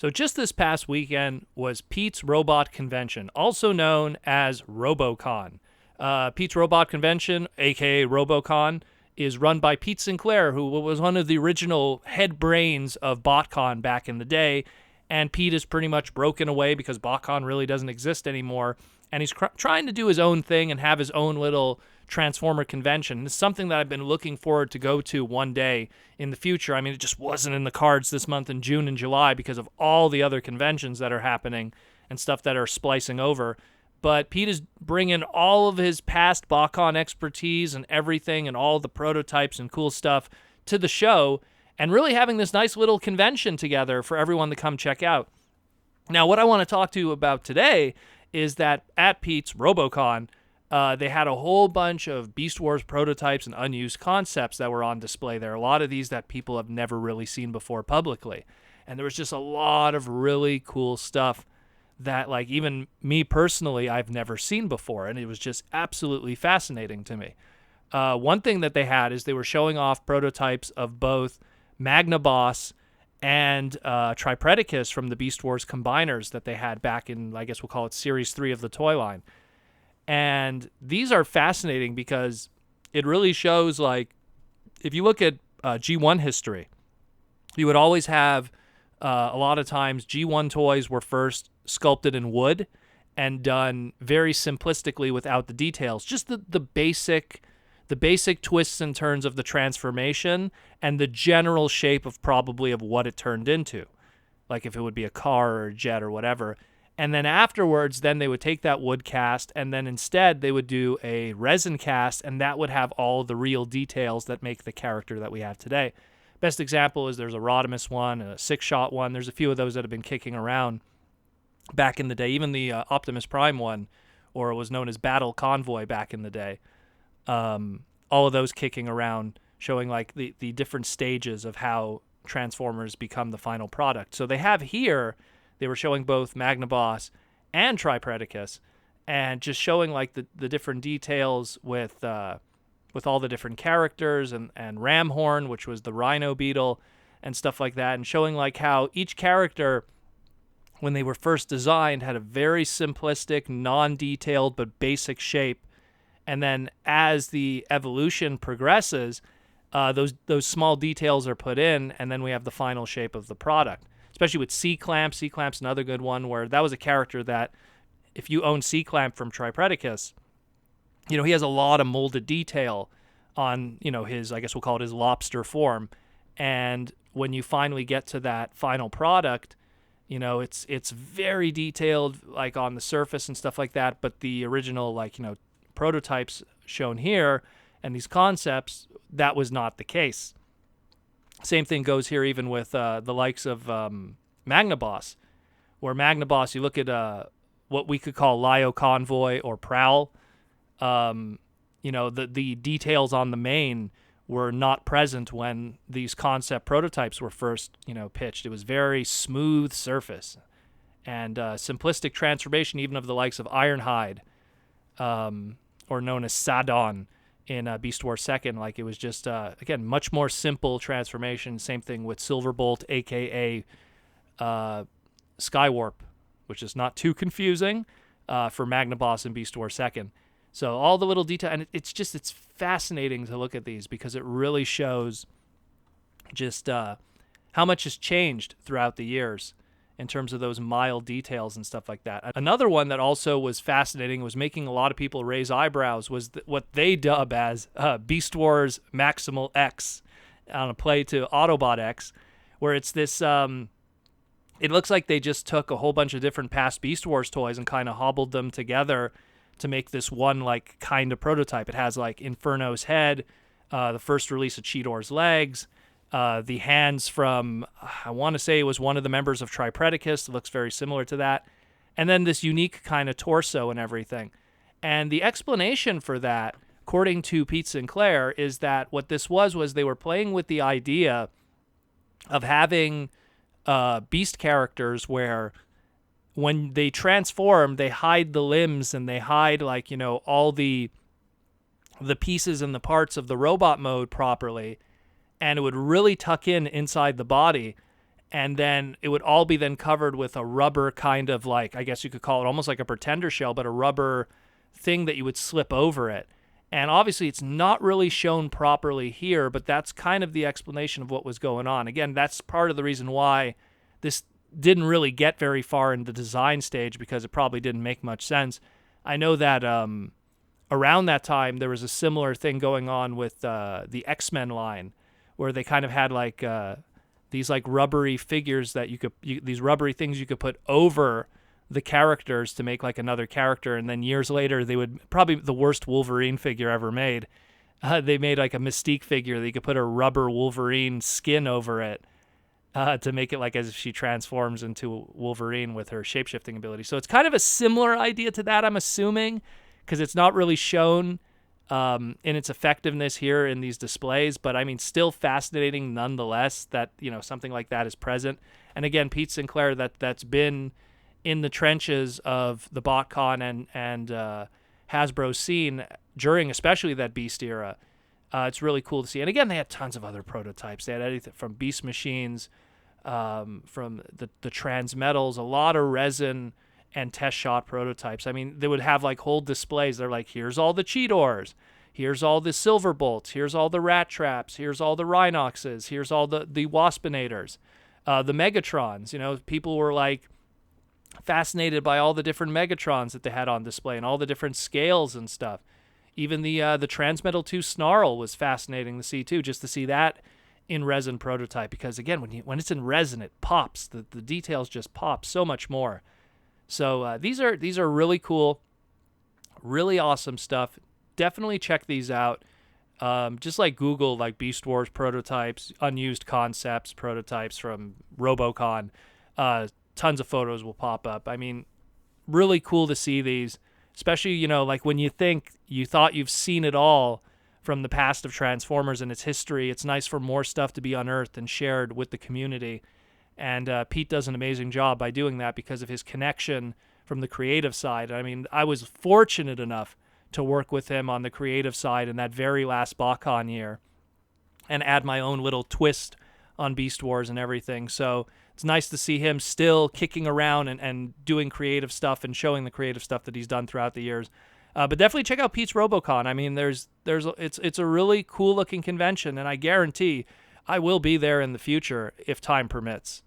So just this past weekend was Pete's Robot Convention, also known as Robocon. Pete's Robot Convention, aka Robocon, is run by Pete Sinclair, who was one of the original head brains of BotCon back in the day. And Pete is pretty much broken away because BotCon really doesn't exist anymore. And he's trying to do his own thing and have his own little Transformer convention. It's something that I've been looking forward to go to one day in the future. I mean, it just wasn't in the cards this month in June and July because of all the other conventions that are happening and stuff that are splicing over. But Pete is bringing all of his past BotCon expertise and everything and all the prototypes and cool stuff to the show and really having this nice little convention together for everyone to come check out. Now, what I want to talk to you about today is that at Pete's Robocon, they had a whole bunch of Beast Wars prototypes and unused concepts that were on display there. A lot of these that people have never really seen before publicly. And there was just a lot of really cool stuff that, like, even me personally, I've never seen before. And it was just absolutely fascinating to me. One thing that they had is they were showing off prototypes of both Magnaboss and Tripredacus from the Beast Wars combiners that they had back in, I guess we'll call it Series 3 of the toy line. And these are fascinating because it really shows, like, if you look at G1 history, you would always have, a lot of times, G1 toys were first sculpted in wood and done very simplistically without the details. Just the basic twists and turns of the transformation and the general shape of probably of what it turned into. Like if it would be a car or a jet or whatever. And then afterwards, then they would take that wood cast and then instead they would do a resin cast, and that would have all the real details that make the character that we have today. Best example is there's a Rodimus one, a six-shot one. There's a few of those that have been kicking around back in the day. Even the Optimus Prime one, or it was known as Battle Convoy back in the day. All of those kicking around, showing like the different stages of how Transformers become the final product. So they have here, they were showing both Magnaboss and Tripredacus, and just showing like the different details with all the different characters and Ramhorn, which was the Rhino Beetle, and stuff like that, and showing like how each character, when they were first designed, had a very simplistic, non-detailed, but basic shape. And then as the evolution progresses, those small details are put in, and then we have the final shape of the product. Especially with C-Clamp. C-Clamp's another good one, where that was a character that, if you own C-Clamp from Tripredacus, you know, he has a lot of molded detail on, you know, his, I guess we'll call it his lobster form. And when you finally get to that final product, you know, it's very detailed, like on the surface and stuff like that. But the original, like, you know, prototypes shown here and these concepts, that was not the case. Same thing goes here even with the likes of Magnaboss, where Magnaboss, you look at what we could call Lio Convoy or Prowl, you know, the details on the mane were not present when these concept prototypes were first, you know, pitched. It was very smooth surface and simplistic transformation even of the likes of Ironhide, or known as Sadon in Beast Wars 2nd. Like, it was just, again, much more simple transformation. Same thing with Silverbolt, a.k.a. Skywarp, which is not too confusing for Magnaboss in Beast Wars 2nd. So all the little detail, and it's fascinating to look at these because it really shows just how much has changed throughout the years in terms of those mild details and stuff like that. Another one that also was fascinating, was making a lot of people raise eyebrows, was what they dub as Beast Wars Maximal-X, on a play to Autobot-X, where it's this, it looks like they just took a whole bunch of different past Beast Wars toys and kind of hobbled them together to make this one, like, kind of prototype. It has, like, Inferno's head, the first release of Cheetor's legs, the hands from, I want to say it was one of the members of Tripredacus. It looks very similar to that. And then this unique kind of torso and everything. And the explanation for that, according to Pete Sinclair, is that what this was they were playing with the idea of having beast characters where when they transform, they hide the limbs and they hide, like, you know, all the pieces and the parts of the robot mode properly, and it would really tuck in inside the body. and then it would all be then covered with a rubber kind of like, I guess you could call it almost like a pretender shell, but a rubber thing that you would slip over it. And obviously it's not really shown properly here, but that's kind of the explanation of what was going on. Again, that's part of the reason why this didn't really get very far in the design stage, because it probably didn't make much sense. I know that around that time there was a similar thing going on with the X-Men line, where they kind of had like these like rubbery figures that these rubbery things you could put over the characters to make like another character, and then years later they would, probably the worst Wolverine figure ever made, they made like a Mystique figure that you could put a rubber Wolverine skin over it to make it like as if she transforms into Wolverine with her shapeshifting ability. So it's kind of a similar idea to that, I'm assuming, because it's not really shown in its effectiveness here in these displays, but I mean, still fascinating nonetheless that, you know, something like that is present. And again, Pete Sinclair, that's been in the trenches of the BotCon and Hasbro scene during especially that Beast era. It's really cool to see. And again, they had tons of other prototypes. They had anything from Beast Machines, from the Transmetals, a lot of resin and test shot prototypes. I mean, they would have like whole displays. They're like, here's all the Cheetors, here's all the Silverbolts, here's all the Rat Traps, here's all the Rhinoxes, here's all the Waspinators, the Megatrons. You know, people were like fascinated by all the different Megatrons that they had on display and all the different scales and stuff. Even the Transmetal 2 Snarl was fascinating to see too, just to see that in resin prototype, because again, when it's in resin, it pops. The details just pop so much more. So these are really cool, really awesome stuff. Definitely check these out. Just like Google like Beast Wars prototypes, unused concepts prototypes from Robocon. Tons of photos will pop up. I mean, really cool to see these, especially, you know, like when you think you thought you've seen it all from the past of Transformers and its history. It's nice for more stuff to be unearthed and shared with the community. And Pete does an amazing job by doing that because of his connection from the creative side. I mean, I was fortunate enough to work with him on the creative side in that very last BotCon year and add my own little twist on Beast Wars and everything. So it's nice to see him still kicking around and doing creative stuff and showing the creative stuff that he's done throughout the years. But definitely check out Pete's Robocon. I mean, it's a really cool looking convention, and I guarantee I will be there in the future if time permits.